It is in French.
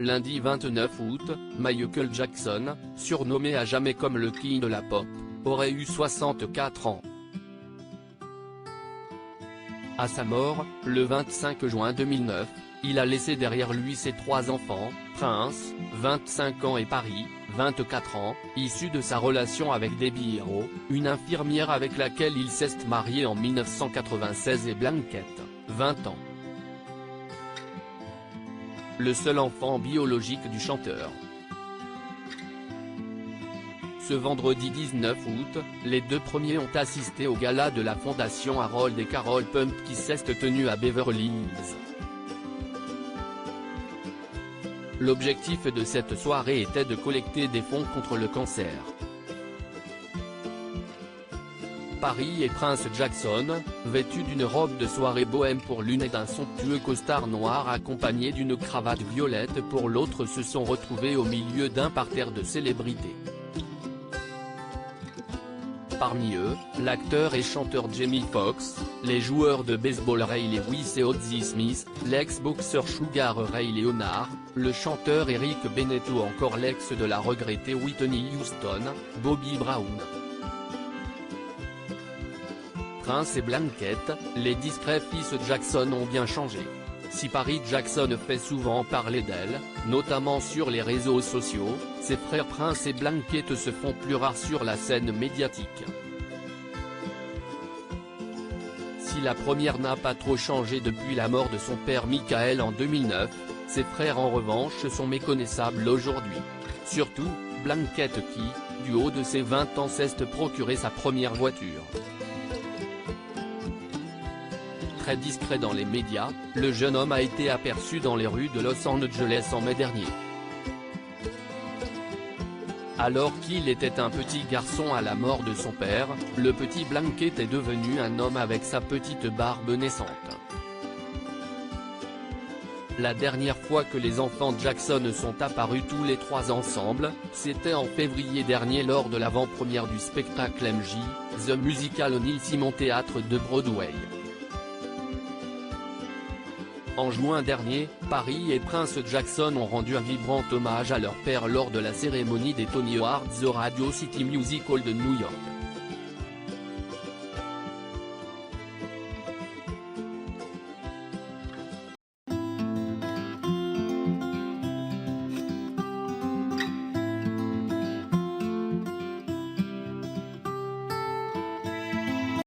Lundi 29 août, Michael Jackson, surnommé à jamais comme le King de la pop, aurait eu 64 ans. À sa mort, le 25 juin 2009, il a laissé derrière lui ses 3 enfants, Prince, 25 ans et Paris, 24 ans, issus de sa relation avec Debbie Hero, une infirmière avec laquelle il s'est marié en 1996, et Blanquette, 20 ans. Le seul enfant biologique du chanteur. Ce vendredi 19 août, les 2 premiers ont assisté au gala de la fondation Harold et Carole Pump qui s'est tenu à Beverly Hills. L'objectif de cette soirée était de collecter des fonds contre le cancer. Paris et Prince Jackson, vêtus d'une robe de soirée bohème pour l'une et d'un somptueux costard noir accompagné d'une cravate violette pour l'autre, se sont retrouvés au milieu d'un parterre de célébrités. Parmi eux, l'acteur et chanteur Jamie Foxx, les joueurs de baseball Ray Lewis et Ozzie Smith, l'ex-boxeur Sugar Ray Leonard, le chanteur Eric Bennett ou encore l'ex de la regrettée Whitney Houston, Bobby Brown. Prince et Blanquette, les discrets fils Jackson ont bien changé. Si Paris Jackson fait souvent parler d'elle, notamment sur les réseaux sociaux, ses frères Prince et Blanquette se font plus rares sur la scène médiatique. Si la première n'a pas trop changé depuis la mort de son père Michael en 2009, ses frères en revanche sont méconnaissables aujourd'hui. Surtout, Blanquette qui, du haut de ses 20 ans, s'est procuré sa première voiture. Très discret dans les médias, le jeune homme a été aperçu dans les rues de Los Angeles en mai dernier. Alors qu'il était un petit garçon à la mort de son père, le petit Blanquette est devenu un homme avec sa petite barbe naissante. La dernière fois que les enfants Jackson sont apparus tous les 3 ensemble, c'était en février dernier lors de l'avant-première du spectacle MJ, The Musical au Neil Simon Theatre de Broadway. En juin dernier, Paris et Prince Jackson ont rendu un vibrant hommage à leur père lors de la cérémonie des Tony Awards au Radio City Music Hall de New York.